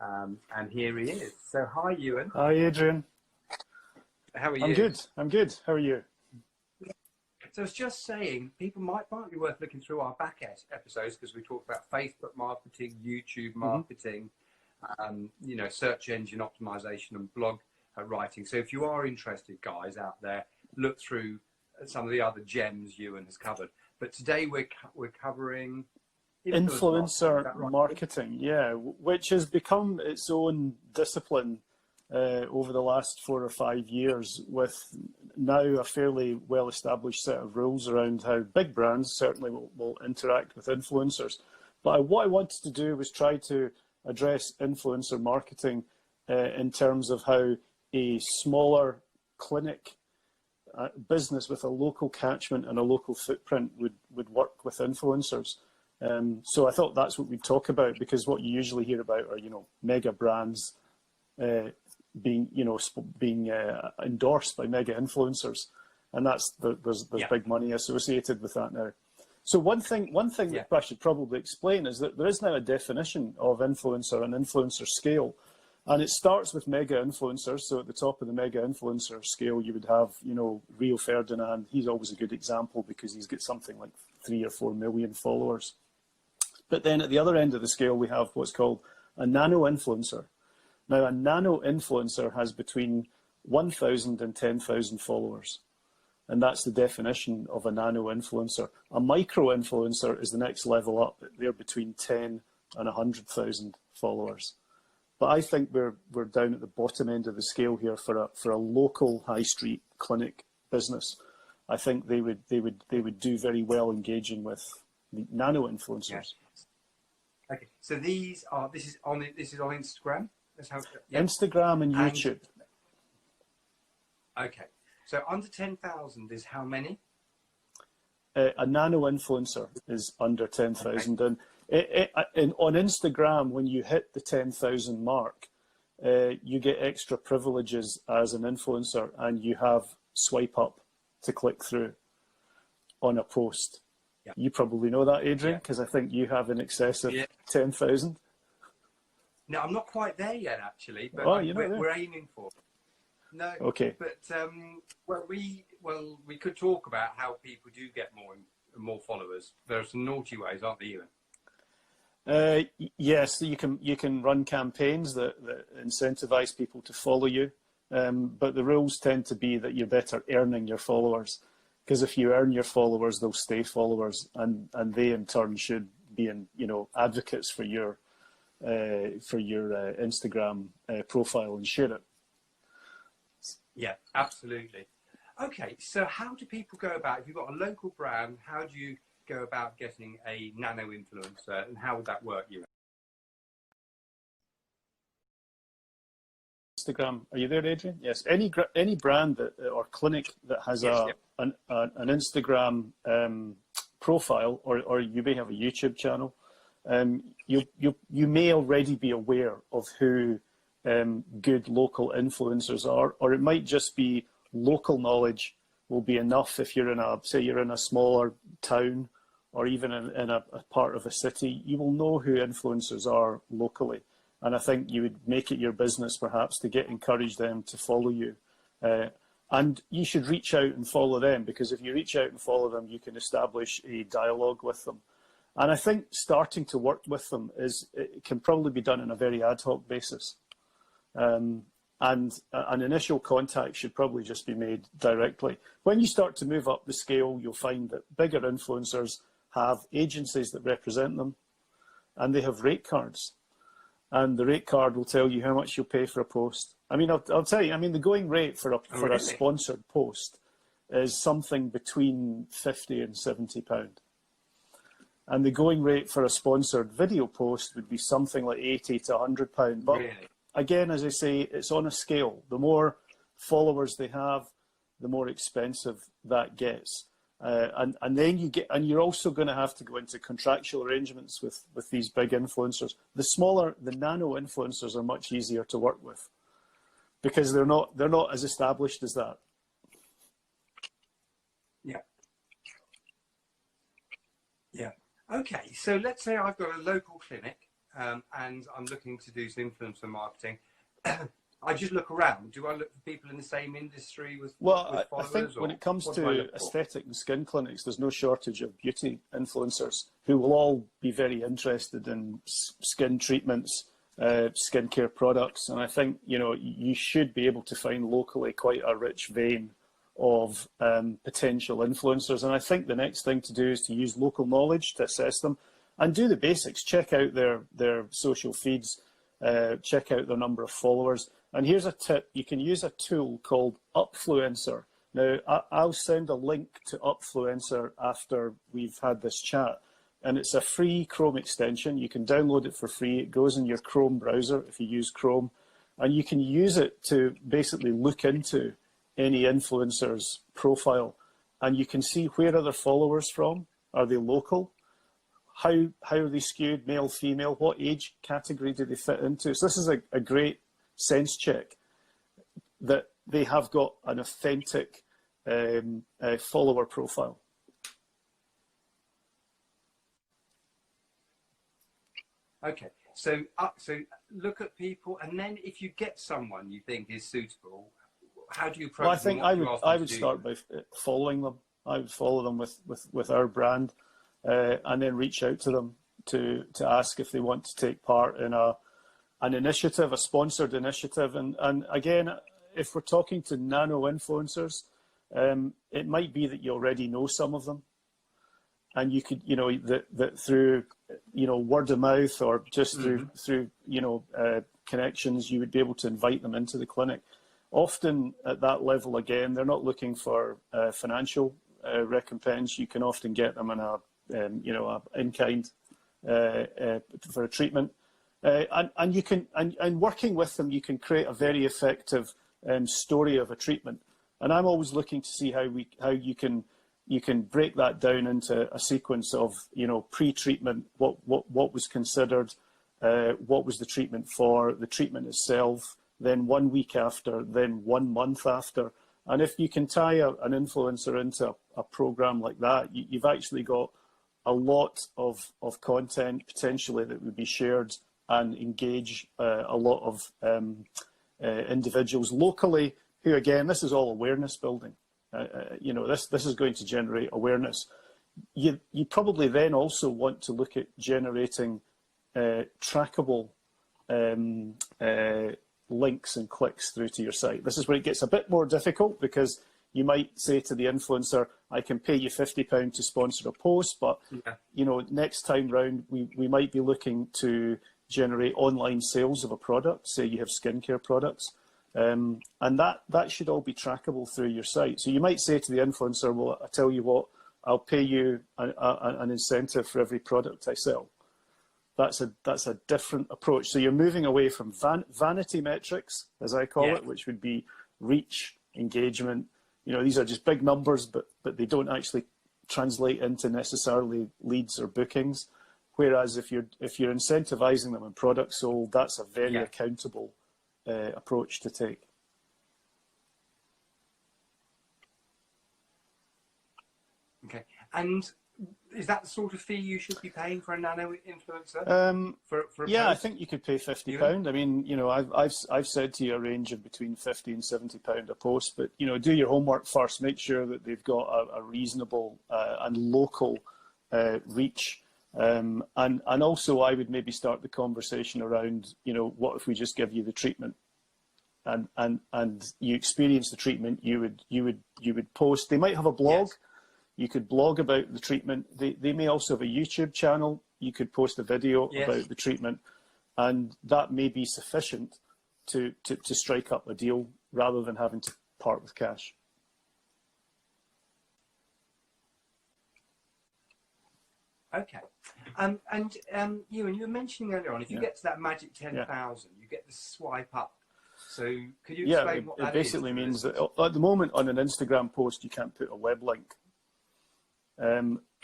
And here he is. So hi, Ewan. Hi, Adrian. How are you? I'm good. I'm good. How are you? So I was just saying, people might be worth looking through our back episodes because we talk about Facebook marketing, YouTube marketing, you know, search engine optimization and blog writing. So if you are interested, guys out there, look through some of the other gems Ewan has covered. But today we're covering Influencer marketing, yeah, which has become its own discipline over the last 4 or 5 years, with now a fairly well-established set of rules around how big brands certainly will interact with influencers. But what I wanted to do was try to address influencer marketing in terms of how a smaller clinic business with a local catchment and a local footprint would work with influencers. So I thought that's what we'd talk about, because what you usually hear about are, you know, mega brands being endorsed by mega influencers, and there's big money associated with that now. So one thing that I should probably explain is that there is now a definition of influencer and influencer scale, and it starts with mega influencers. So at the top of the mega influencer scale, you would have, you know, Rio Ferdinand. He's always a good example because he's got something like 3 or 4 million followers. But then at the other end of the scale, we have what's called a nano influencer. Now, a nano influencer has between 1,000 and 10,000 followers. And that's the definition of a nano influencer. A micro influencer is the next level up. They're between 10 and 100,000 followers. But I think we're down at the bottom end of the scale here for a local high street clinic business. I think they would do very well engaging with the nano influencers. Yeah. Okay, so this is on Instagram. That's how, Instagram and YouTube. Okay, so under 10,000 is how many? A nano influencer is under 10,000, and on Instagram, when you hit the 10,000 mark, you get extra privileges as an influencer, and you have swipe up to click through on a post. Yeah. You probably know that, Adrian, because I think you have in excess of 10,000. No, I'm not quite there yet, actually, but we're aiming for. No. Okay. But we could talk about how people do get more followers. There are some naughty ways, aren't there, Ewan? Yes, you can run campaigns that incentivize people to follow you, but the rules tend to be that you're better earning your followers. Because if you earn your followers, they'll stay followers, and they in turn should be advocates for your Instagram profile and share it. Yeah, absolutely. Okay, so how do people go about, if you've got a local brand, how do you go about getting a nano influencer, and how would that work, Ewan? Instagram. Are you there, Adrian? Yes. Any brand or clinic that has an Instagram profile, or you may have a YouTube channel, you may already be aware of who good local influencers are, or it might just be local knowledge will be enough. If you're you're in a smaller town, or even in a part of a city, you will know who influencers are locally. And I think you would make it your business, perhaps, to encourage them to follow you. And you should reach out and follow them, because if you reach out and follow them, you can establish a dialogue with them. And I think starting to work with them it can probably be done on a very ad hoc basis. And an initial contact should probably just be made directly. When you start to move up the scale, you'll find that bigger influencers have agencies that represent them, and they have rate cards. And the rate card will tell you how much you'll pay for a post. I mean, I'll tell you, I mean, the going rate for a sponsored post is something between £50 and £70. And the going rate for a sponsored video post would be something like £80 to £100. But again, as I say, it's on a scale. The more followers they have, the more expensive that gets. And then you're also going to have to go into contractual arrangements with these big influencers. The nano influencers are much easier to work with, because they're not as established as that. Yeah. Yeah. Okay. So let's say I've got a local clinic and I'm looking to do some influencer marketing, I just look around. Do I look for people in the same industry with followers? I think when it comes to aesthetic and skin clinics, there's no shortage of beauty influencers who will all be very interested in skin treatments, skincare products. And I think, you know, you should be able to find locally quite a rich vein of potential influencers. And I think the next thing to do is to use local knowledge to assess them and do the basics. Check out their social feeds, check out their number of followers. And here's a tip. You can use a tool called Upfluencer. Now, I'll send a link to Upfluencer after we've had this chat. And it's a free Chrome extension. You can download it for free. It goes in your Chrome browser if you use Chrome. And you can use it to basically look into any influencer's profile. And you can see where are their followers from. Are they local? How are they skewed, male, female? What age category do they fit into? So this is a great sense check that they have got an authentic follower profile. Okay, so look at people, and then if you get someone you think is suitable, how do you approach them? Well, I think I would start by following them. I would follow them with our brand, and then reach out to them to ask if they want to take part in an initiative, a sponsored initiative. And again, if we're talking to nano influencers, it might be that you already know some of them, and you could, you know, that through, you know, word of mouth or just through you know, connections, you would be able to invite them into the clinic. Often at that level, again, they're not looking for financial recompense. You can often get them in a you know, a in-kind for a treatment. And you can, and working with them, you can create a very effective story of a treatment. And I'm always looking to see how you can break that down into a sequence of, you know, pre-treatment, what was considered, what was the treatment for, the treatment itself, then 1 week after, then 1 month after. And if you can tie an influencer into a program like that, you've actually got a lot of content potentially that would be shared and engage a lot of individuals locally who, again, this is all awareness building. You know, this is going to generate awareness. You probably then also want to look at generating trackable links and clicks through to your site. This is where it gets a bit more difficult, because you might say to the influencer, I can pay you £50 to sponsor a post, but you know, next time round we might be looking to generate online sales of a product. Say you have skincare products, and that should all be trackable through your site. So you might say to the influencer, well, I tell you what, I'll pay you an incentive for every product I sell. That's a different approach. So you're moving away from vanity metrics, as I call it, which would be reach, engagement. You know, these are just big numbers, but they don't actually translate into necessarily leads or bookings. Whereas if you're incentivizing them in products sold, that's a very accountable approach to take. Okay, and is that the sort of fee you should be paying for a nano influencer? For a yeah, post? I think you could pay £50. I mean, you know, I've said to you a range of between £50 and £70 a post, but you know, do your homework first. Make sure that they've got a reasonable and local reach, and also I would maybe start the conversation around, you know, what if we just give you the treatment, and you experience the treatment. You would post. They might have a blog. Yes. You could blog about the treatment. They may also have a YouTube channel. You could post a video about the treatment, and that may be sufficient to strike up a deal rather than having to part with cash. Okay. Ewan, you were mentioning earlier on, if you get to that magic 10,000, you get the swipe up. So could you explain what that is? It basically means that at the moment on an Instagram post, you can't put a web link.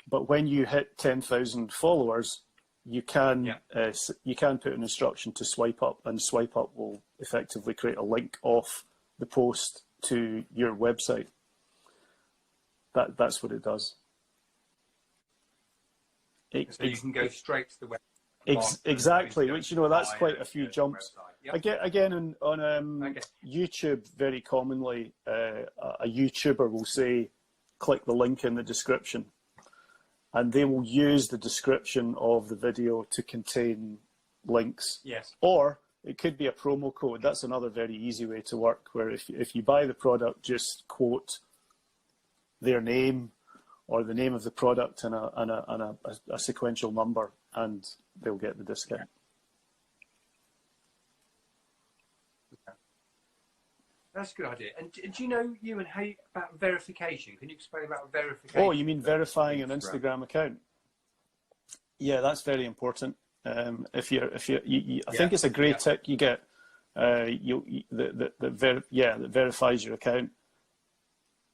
But when you hit 10,000 followers, you can put an instruction to swipe up, and swipe up will effectively create a link off the post to your website. That's what it does. So you can go straight to the web. Exactly, which, you know, that's quite a few jumps. Yep. Again, on YouTube, very commonly, a YouTuber will say, click the link in the description, and they will use the description of the video to contain links. Yes. Or it could be a promo code. That's another very easy way to work, where if you buy the product, just quote their name or the name of the product and a sequential number, and they'll get the discount. That's a good idea. And do you know, Ewan, about verification? Can you explain about verification? Oh, you mean verifying an Instagram account? Yeah, that's very important. I think it's a great tick you get. That verifies your account.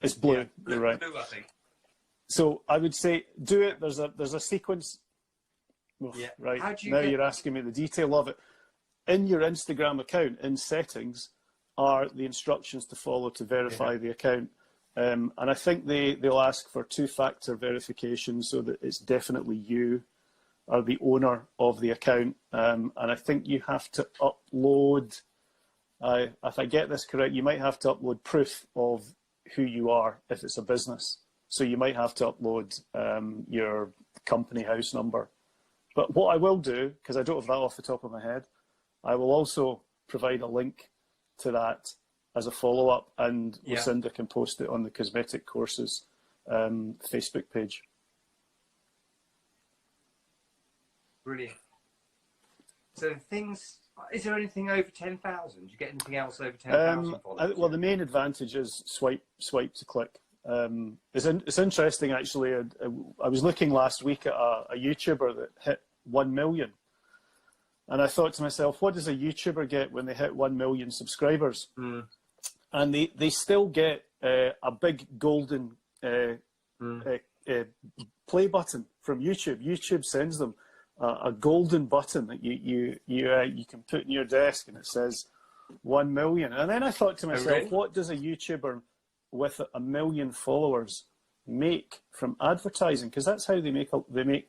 It's blue. Yeah, you're right. Blue, I think. So I would say do it. There's a sequence. Right. Now you're asking me the detail of it. In your Instagram account, in settings, are the instructions to follow to verify the account. And I think they'll ask for two-factor verification, so that it's definitely you are the owner of the account. And I think you have to upload, if I get this correct, you might have to upload proof of who you are if it's a business. So you might have to upload your company house number. But what I will do, because I don't have that off the top of my head, I will also provide a link to that as a follow-up, and Lucinda can post it on the Cosmetic Courses Facebook page. Brilliant. So is there anything over 10,000? Do you get anything else over 10,000 followers? Well, the main advantage is swipe to click. It's interesting, actually. I was looking last week at a YouTuber that hit 1 million. And I thought to myself, what does a YouTuber get when they hit 1 million subscribers? Mm. And they still get a big golden play button from YouTube. YouTube sends them a golden button that you can put in your desk, and it says 1 million. And then I thought to myself, what does a YouTuber with 1 million followers make from advertising? Because that's how they make.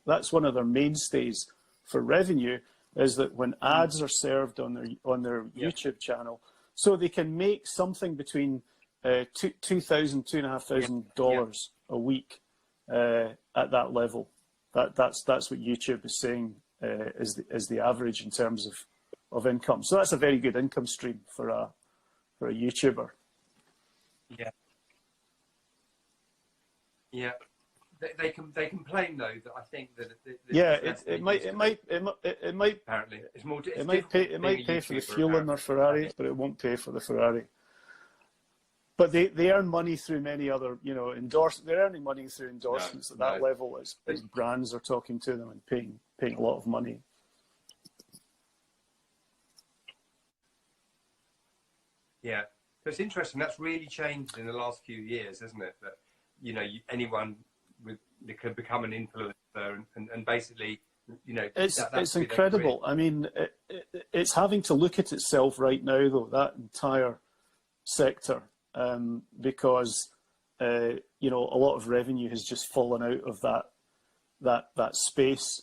That's one of their mainstays for revenue, is that when ads are served on their YouTube channel, so they can make something between $2,000, $2,500 a week at that level. That's what YouTube is saying is the average in terms of income. So that's a very good income stream for a YouTuber. Yeah. Yeah. They complain though that I think that it might apparently it's more it might pay for the fuel in their Ferrari, but it won't pay for the Ferrari. But they earn money through many other, they're earning money through endorsements at that level as brands are talking to them and paying a lot of money. Yeah, so it's interesting. That's really changed in the last few years, isn't it? That anyone can become an influencer and basically, it's incredible. I mean, it's having to look at itself right now, though, that entire sector, because a lot of revenue has just fallen out of that space,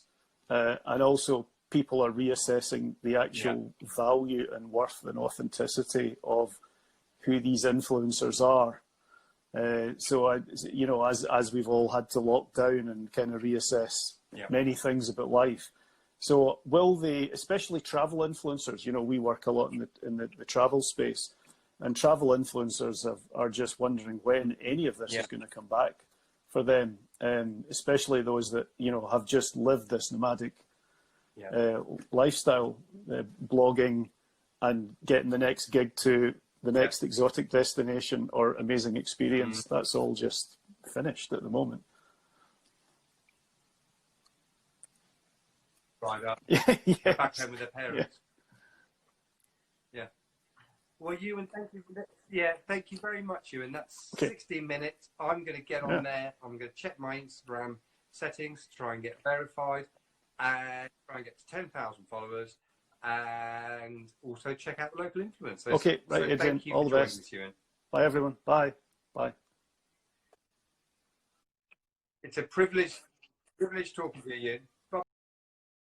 and also people are reassessing the actual value and worth and authenticity of who these influencers are. So as we've all had to lock down and kind of reassess many things about life. So will they, especially travel influencers, we work a lot in the travel space, and travel influencers are just wondering when any of this is going to come back for them, especially those that, have just lived this nomadic lifestyle, blogging and getting the next gig to the next exotic destination or amazing experience. That's all just finished at the moment. Right up. Back home with their parents. Yeah. Well, Ewan, thank you for that. Yeah, thank you very much, Ewan. That's 16 minutes. I'm going to get on there. I'm going to check my Instagram settings, try and get verified, and try and get to 10,000 followers. And also check out the local influencers. Okay, right, Adrian, thank you all for the best. This, Ewan. Bye, everyone. Bye. Bye. It's a privilege talking to you, Ewan.